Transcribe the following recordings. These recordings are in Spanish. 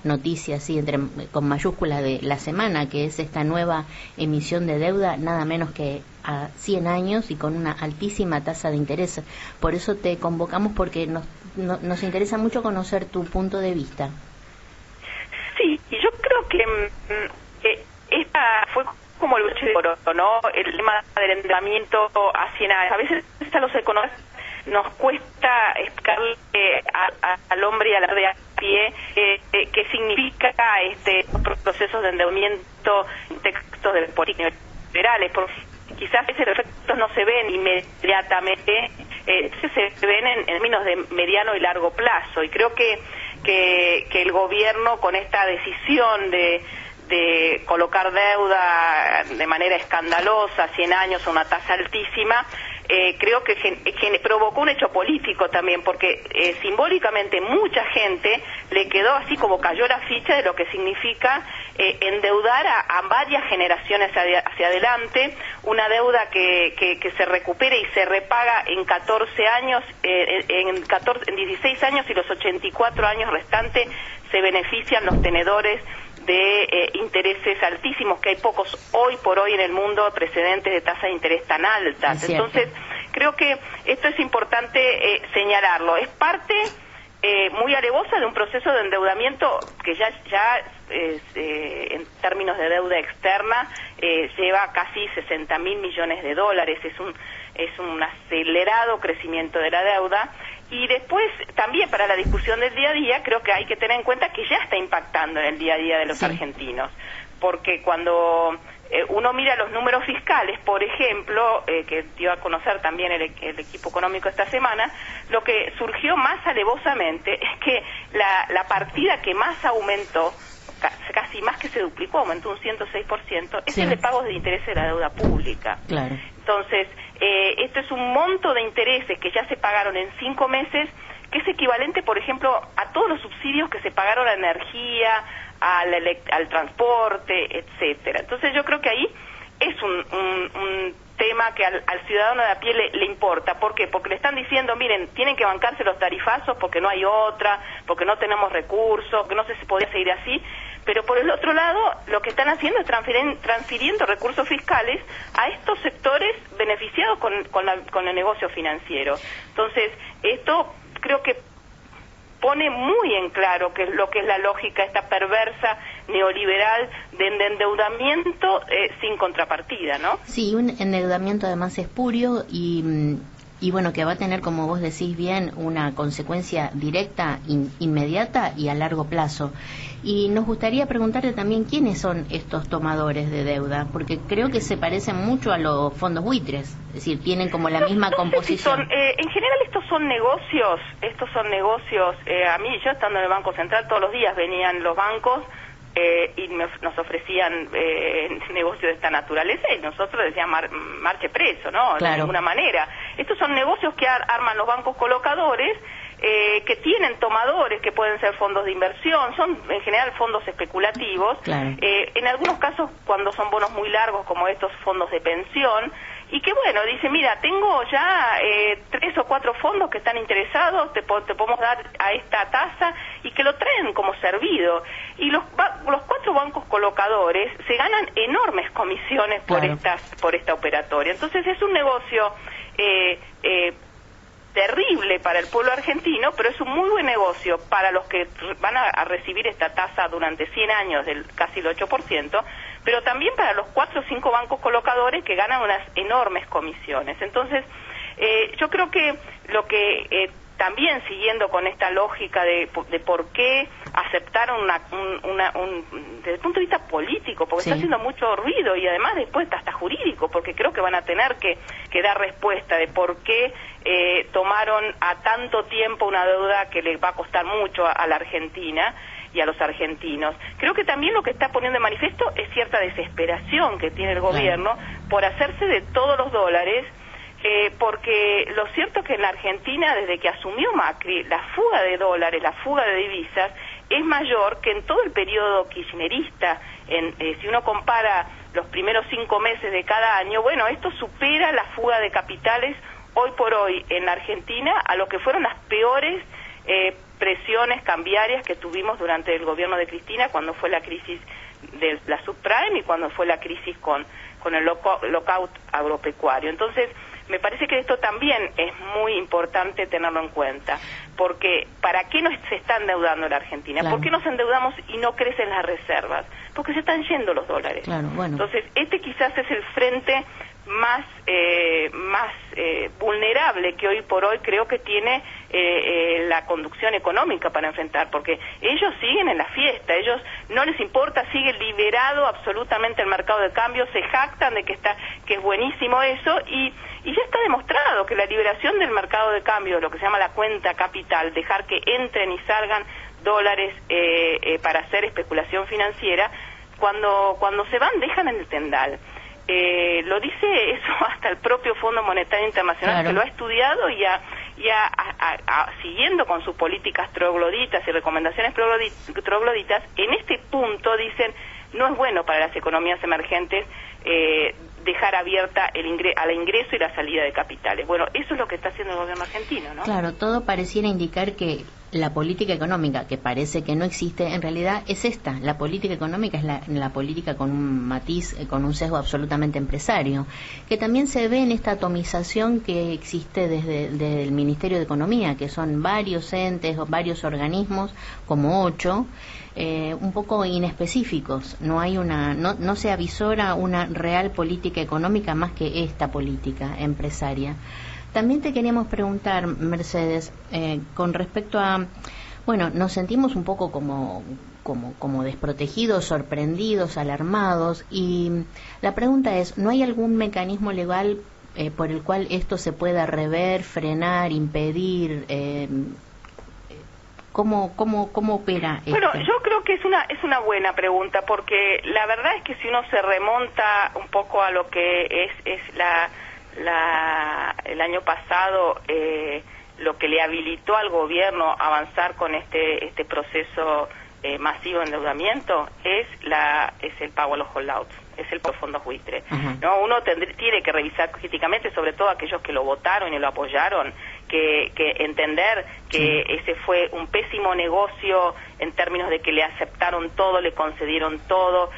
noticia así con mayúsculas de la semana, que es esta nueva emisión de deuda, nada menos que a 100 años y con una altísima tasa de interés. Por eso te convocamos, porque nos interesa mucho conocer tu punto de vista. Sí, y yo creo que esta fue como el broche de oro, ¿no? El tema del endeudamiento a 100 años. A veces a los economistas nos cuesta explicarle al hombre y a la de a pie qué significa los procesos de endeudamiento en textos de políticas liberales, porque quizás esos efectos no se ven inmediatamente, se ven en términos de mediano y largo plazo, y creo que el gobierno, con esta decisión de colocar deuda de manera escandalosa, 100 años a una tasa altísima, creo que provocó un hecho político también, porque simbólicamente mucha gente le quedó así como cayó la ficha de lo que significa endeudar a varias generaciones hacia adelante, una deuda que se recupere y se repaga en 14 años, en 16 años, y los 84 años restantes se benefician los tenedores de intereses altísimos, que hay pocos hoy por hoy en el mundo precedentes de tasas de interés tan altas. Entonces, creo que esto es importante señalarlo. Es parte muy alevosa de un proceso de endeudamiento que ya en términos de deuda externa lleva casi 60.000 millones de dólares. Es un acelerado crecimiento de la deuda. Y después, también para la discusión del día a día, creo que hay que tener en cuenta que ya está impactando en el día a día de los argentinos. Porque cuando uno mira los números fiscales, por ejemplo, que dio a conocer también el equipo económico esta semana, lo que surgió más alevosamente es que la partida que más aumentó, casi más que se duplicó, aumentó un 106%, es el de pagos de intereses de la deuda pública. Claro. Entonces, esto es un monto de intereses que ya se pagaron en 5 meses, que es equivalente, por ejemplo, a todos los subsidios que se pagaron a la energía, al transporte, etcétera. Entonces, yo creo que ahí es un tema que al ciudadano de a pie le importa. ¿Por qué? Porque le están diciendo, miren, tienen que bancarse los tarifazos porque no hay otra, porque no tenemos recursos, que no sé si podría seguir así. Pero por el otro lado, lo que están haciendo es transfiriendo recursos fiscales a estos sectores beneficiados con el negocio financiero. Entonces, esto creo que pone muy en claro que es lo que es la lógica esta perversa neoliberal de endeudamiento sin contrapartida, ¿no? Sí, un endeudamiento además espurio y bueno, que va a tener, como vos decís bien, una consecuencia directa, inmediata y a largo plazo. Y nos gustaría preguntarte también quiénes son estos tomadores de deuda, porque creo que se parecen mucho a los fondos buitres, es decir, tienen como la misma composición. En general estos son negocios, a mí, yo estando en el Banco Central, todos los días venían los bancos y nos ofrecían negocios de esta naturaleza, y nosotros decíamos marche preso, ¿no? Claro. De ninguna manera. Estos son negocios que arman los bancos colocadores, que tienen tomadores, que pueden ser fondos de inversión, son en general fondos especulativos, claro. En algunos casos cuando son bonos muy largos, como estos fondos de pensión, y que bueno, dice, mira, tengo ya 3 o 4 fondos que están interesados, te podemos dar a esta tasa, y que lo traen como servido. Y los 4 bancos colocadores se ganan enormes comisiones por esta operatoria. Entonces es un negocio terrible para el pueblo argentino, pero es un muy buen negocio para los que van a recibir esta tasa durante 100 años del casi el 8%, pero también para los 4 o 5 bancos colocadores que ganan unas enormes comisiones. Entonces, yo creo que lo que también siguiendo con esta lógica de por qué aceptaron desde el punto de vista político, porque está haciendo mucho ruido, y además después hasta jurídico, porque creo que van a tener que dar respuesta de por qué tomaron a tanto tiempo una deuda que les va a costar mucho a la Argentina y a los argentinos. Creo que también lo que está poniendo de manifiesto es cierta desesperación que tiene el gobierno por hacerse de todos los dólares, porque lo cierto es que en la Argentina, desde que asumió Macri, la fuga de dólares, la fuga de divisas, es mayor que en todo el periodo kirchnerista. Si uno compara los primeros 5 meses de cada año, bueno, esto supera la fuga de capitales hoy por hoy en la Argentina a lo que fueron las peores presiones cambiarias que tuvimos durante el gobierno de Cristina, cuando fue la crisis de la subprime y cuando fue la crisis con el lockout agropecuario. Entonces, me parece que esto también es muy importante tenerlo en cuenta, porque ¿para qué no se está endeudando la Argentina? Claro. ¿Por qué nos endeudamos y no crecen las reservas? Porque se están yendo los dólares. Claro, bueno. Entonces, quizás es el frente más vulnerable que hoy por hoy creo que tiene la conducción económica para enfrentar, porque ellos siguen en la fiesta, ellos no les importa, sigue liberado absolutamente el mercado de cambio, se jactan de que es buenísimo eso, y ya está demostrado que la liberación del mercado de cambio, lo que se llama la cuenta capital, dejar que entren y salgan dólares para hacer especulación financiera, cuando se van dejan en el tendal. Lo dice eso hasta el propio Fondo Monetario Internacional, claro, que lo ha estudiado y siguiendo con sus políticas trogloditas y recomendaciones trogloditas, en este punto dicen no es bueno para las economías emergentes dejar abierta el ingreso y la salida de capitales. Bueno, eso es lo que está haciendo el gobierno argentino, ¿no? Claro, todo pareciera indicar que la política económica, que parece que no existe, en realidad es esta. La política económica es la política con un matiz, con un sesgo absolutamente empresario, que también se ve en esta atomización que existe desde el Ministerio de Economía, que son varios entes o varios organismos, como 8, un poco inespecíficos. No se avisora una real política económica más que esta política empresaria. También te queríamos preguntar, Mercedes, con respecto a, bueno, nos sentimos un poco como desprotegidos, sorprendidos, alarmados, y la pregunta es, ¿no hay algún mecanismo legal por el cual esto se pueda rever, frenar, impedir? ¿Cómo opera esto? Bueno, yo creo que es una buena pregunta, porque la verdad es que si uno se remonta un poco a lo que es el año pasado, lo que le habilitó al gobierno a avanzar con este proceso masivo de endeudamiento es el pago a los holdouts, es el fondo buitre. ¿No? Uno tiene que revisar críticamente, sobre todo aquellos que lo votaron y lo apoyaron, que entender que ese fue un pésimo negocio en términos de que le aceptaron todo, le concedieron todo,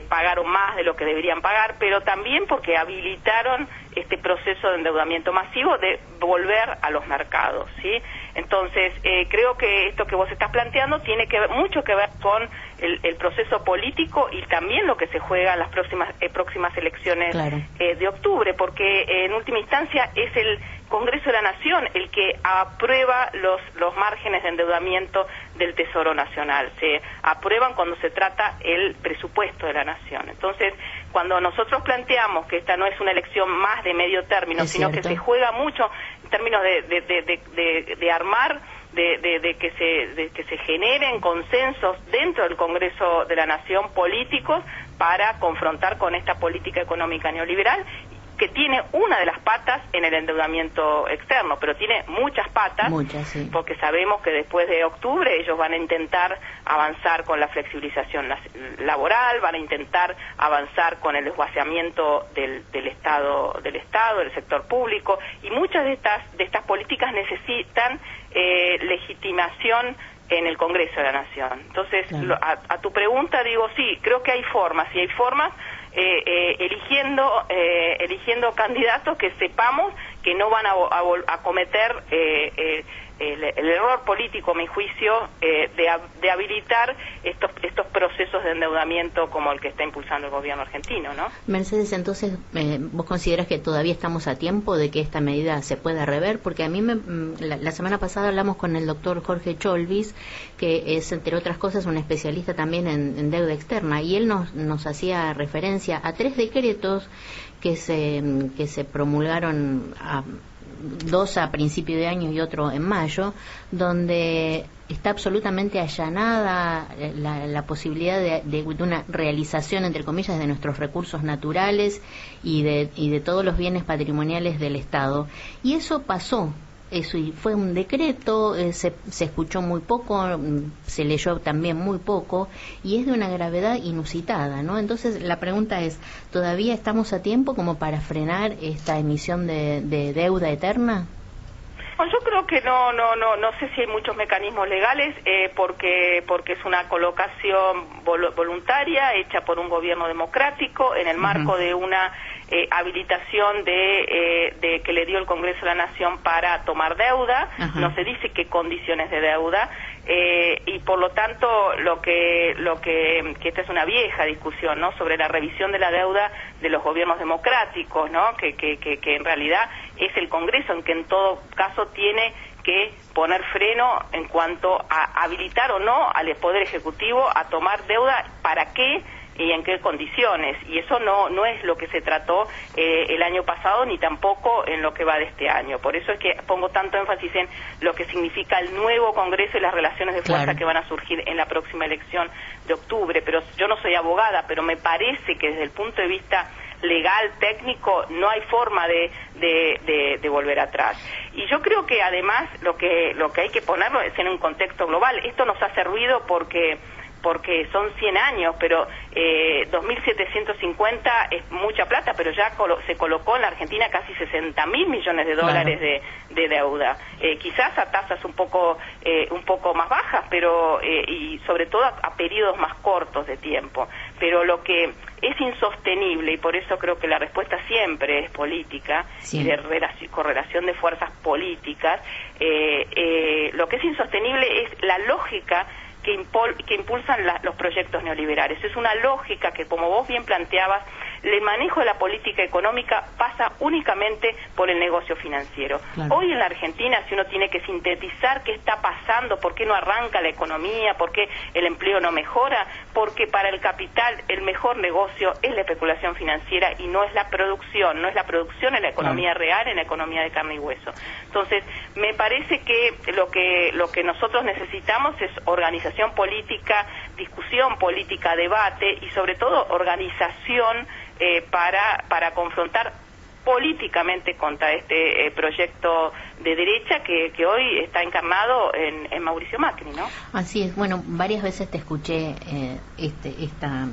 pagaron más de lo que deberían pagar, pero también porque habilitaron este proceso de endeudamiento masivo de volver a los mercados, ¿sí? Entonces, creo que esto que vos estás planteando tiene mucho que ver con el proceso político y también lo que se juega en las próximas elecciones, claro, de octubre, porque en última instancia es el Congreso de la Nación el que aprueba los márgenes de endeudamiento del Tesoro Nacional. Se aprueban cuando se trata el presupuesto de la Nación. Entonces, cuando nosotros planteamos que esta no es una elección más de medio término, sino que se juega mucho en términos de armar, de que se generen consensos dentro del Congreso de la Nación políticos para confrontar con esta política económica neoliberal, que tiene una de las patas en el endeudamiento externo, pero tiene muchas patas, sí, porque sabemos que después de octubre ellos van a intentar avanzar con la flexibilización laboral, van a intentar avanzar con el desguaceamiento del Estado, del sector público, y muchas de estas políticas necesitan legitimación en el Congreso de la Nación. Entonces, claro, a tu pregunta digo, sí, creo que hay formas, y hay formas eligiendo candidatos que sepamos que no van a cometer el error político, a mi juicio, de habilitar estos procesos de endeudamiento como el que está impulsando el gobierno argentino, ¿no? Mercedes, entonces, ¿vos consideras que todavía estamos a tiempo de que esta medida se pueda rever? Porque a mí la semana pasada hablamos con el doctor Jorge Cholvis, que es, entre otras cosas, un especialista también en deuda externa, y él nos hacía referencia a 3 decretos que se promulgaron, 2 a principio de año y otro en mayo, donde está absolutamente allanada la posibilidad de una realización, entre comillas, de nuestros recursos naturales y de todos los bienes patrimoniales del Estado. Y eso pasó. Eso fue un decreto, se escuchó muy poco, se leyó también muy poco, y es de una gravedad inusitada, ¿no? Entonces la pregunta es, ¿todavía estamos a tiempo como para frenar esta emisión de deuda eterna? No, yo creo que no sé si hay muchos mecanismos legales, porque es una colocación voluntaria hecha por un gobierno democrático en el marco de una habilitación de que le dio el Congreso de la Nación para tomar deuda. No se dice qué condiciones de deuda, y por lo tanto que esta es una vieja discusión, ¿no?, sobre la revisión de la deuda de los gobiernos democráticos, ¿no?, que en realidad es el Congreso en que en todo caso tiene que poner freno en cuanto a habilitar o no al Poder Ejecutivo a tomar deuda, para qué y en qué condiciones, y eso no es lo que se trató el año pasado, ni tampoco en lo que va de este año. Por eso es que pongo tanto énfasis en lo que significa el nuevo Congreso y las relaciones de fuerza que van a surgir en la próxima elección de octubre. Pero yo no soy abogada, pero me parece que desde el punto de vista legal, técnico, no hay forma de volver atrás. Y yo creo que además lo que hay que ponerlo es en un contexto global. Esto nos ha servido porque son 100 años, pero 2.750 es mucha plata, pero ya se colocó en la Argentina casi 60.000 millones de dólares de deuda. Quizás a tasas un poco más bajas, pero y sobre todo a periodos más cortos de tiempo. Pero lo que es insostenible, y por eso creo que la respuesta siempre es política, y de correlación de fuerzas políticas, lo que es insostenible es la lógica que impulsan los proyectos neoliberales. Es una lógica que, como vos bien planteabas, el manejo de la política económica pasa únicamente por el negocio financiero. Hoy en la Argentina, si uno tiene que sintetizar qué está pasando, por qué no arranca la economía, por qué el empleo no mejora, porque para el capital el mejor negocio es la especulación financiera y no es la producción, en la economía real, en la economía de carne y hueso. Entonces, me parece que lo que nosotros necesitamos es organización política, discusión política, debate y sobre todo organización para confrontar políticamente contra este proyecto de derecha que hoy está encarnado en Mauricio Macri, ¿no? Así es. Bueno, varias veces te escuché esta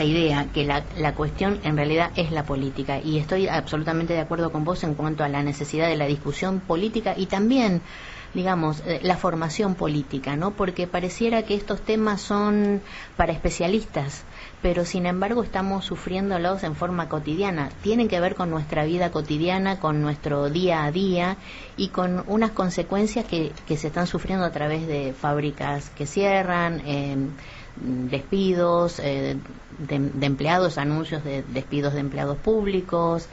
idea, que la cuestión en realidad es la política, y estoy absolutamente de acuerdo con vos en cuanto a la necesidad de la discusión política y también, digamos, la formación política, ¿no? Porque pareciera que estos temas son para especialistas, pero sin embargo estamos sufriéndolos en forma cotidiana. Tienen que ver con nuestra vida cotidiana, con nuestro día a día y con unas consecuencias que se están sufriendo a través de fábricas que cierran, despidos de empleados, anuncios de despidos de empleados públicos,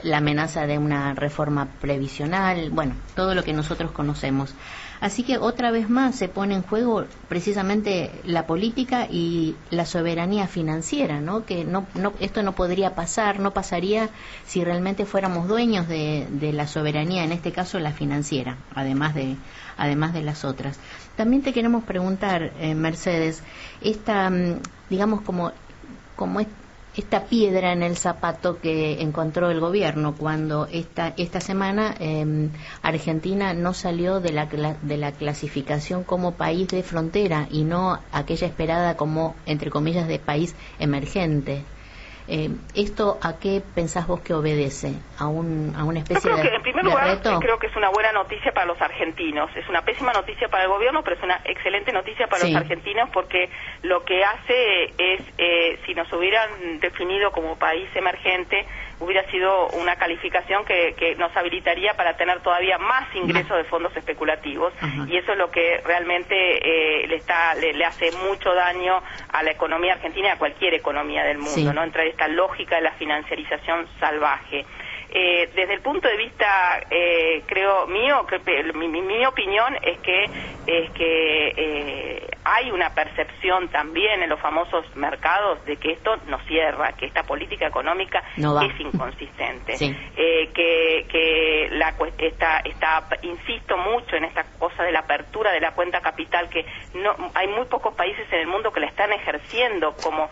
la amenaza de una reforma previsional, bueno, todo lo que nosotros conocemos. Así que otra vez más se pone en juego precisamente la política y la soberanía financiera, ¿no? Que esto no podría pasar, no pasaría si realmente fuéramos dueños de la soberanía, en este caso la financiera, además de las otras. También te queremos preguntar, Mercedes, digamos como esta piedra en el zapato que encontró el gobierno cuando esta semana Argentina no salió de la clasificación como país de frontera y no aquella esperada como, entre comillas, de país emergente. ¿Esto a qué pensás vos que obedece? ¿A una especie de reto? En primer lugar, creo que es una buena noticia para los argentinos. Es una pésima noticia para el gobierno, pero es una excelente noticia para los argentinos, porque lo que hace es, si nos hubieran definido como país emergente, hubiera sido una calificación que nos habilitaría para tener todavía más ingresos de fondos especulativos. Y eso es lo que realmente le hace mucho daño a la economía argentina y a cualquier economía del mundo, ¿no? Entrar esta lógica de la financiarización salvaje. Desde el punto de vista, creo mío, mi opinión es que hay una percepción también en los famosos mercados de que esto no cierra, que esta política económica es inconsistente, insisto mucho en esta cosa de la apertura de la cuenta capital, que no hay muy pocos países en el mundo que la están ejerciendo como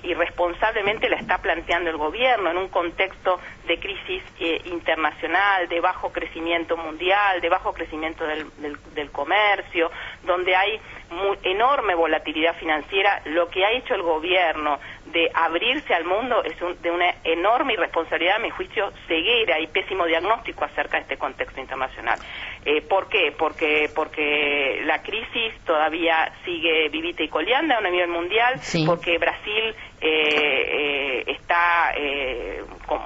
irresponsablemente la está planteando el gobierno en un contexto de crisis internacional, de bajo crecimiento mundial, de bajo crecimiento del comercio, donde hay enorme volatilidad financiera. Lo que ha hecho el gobierno de abrirse al mundo es de una enorme irresponsabilidad, a mi juicio, ceguera y pésimo diagnóstico acerca de este contexto internacional. ¿Por qué? Porque la crisis todavía sigue vivita y coleando a un nivel mundial, sí. Porque Brasil está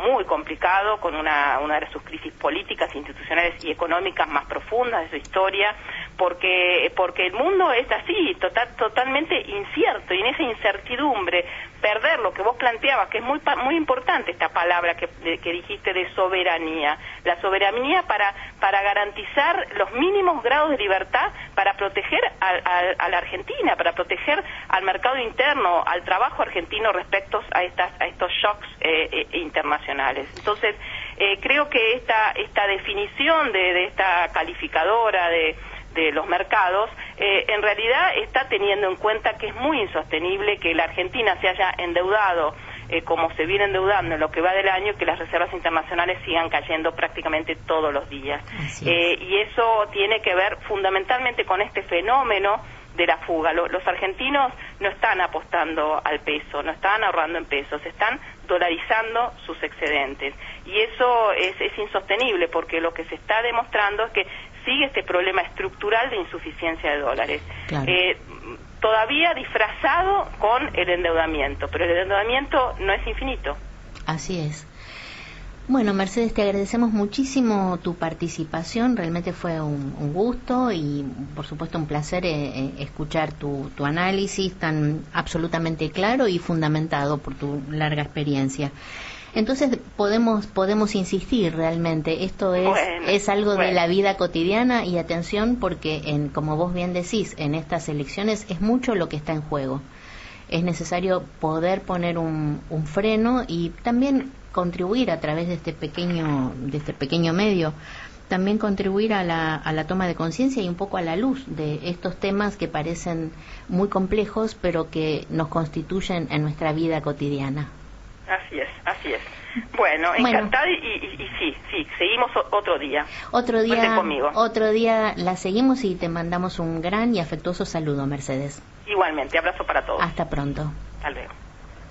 muy complicado con una de sus crisis políticas, institucionales y económicas más profundas de su historia, porque el mundo es así, totalmente incierto, y en esa incertidumbre perder lo que vos planteabas, que es muy importante esta palabra que dijiste de soberanía, la soberanía para garantizar los mínimos grados de libertad, para proteger a la Argentina, para proteger al mercado interno, al trabajo argentino respecto a estos shocks internacionales. Entonces, creo que esta definición de esta calificadora de los mercados, en realidad está teniendo en cuenta que es muy insostenible que la Argentina se haya endeudado como se viene endeudando en lo que va del año, que las reservas internacionales sigan cayendo prácticamente todos los días. Y eso tiene que ver fundamentalmente con este fenómeno de la fuga. Los argentinos no están apostando al peso, no están ahorrando en pesos, están dolarizando sus excedentes. Y eso es insostenible, porque lo que se está demostrando es que sigue este problema estructural de insuficiencia de dólares. Claro. Todavía disfrazado con el endeudamiento, pero el endeudamiento no es infinito. Así es. Bueno, Mercedes, te agradecemos muchísimo tu participación, realmente fue un gusto y por supuesto un placer escuchar tu análisis tan absolutamente claro y fundamentado por tu larga experiencia. Entonces podemos insistir realmente, esto es algo de la vida cotidiana, y atención porque como vos bien decís, en estas elecciones es mucho lo que está en juego. Es necesario poder poner un freno y también contribuir a través de este pequeño medio, también contribuir a la toma de conciencia y un poco a la luz de estos temas que parecen muy complejos, pero que nos constituyen en nuestra vida cotidiana. Así es. Bueno, encantada y sí, seguimos otro día. Otro día la seguimos y te mandamos un gran y afectuoso saludo, Mercedes. Igualmente, abrazo para todos. Hasta pronto. Hasta luego.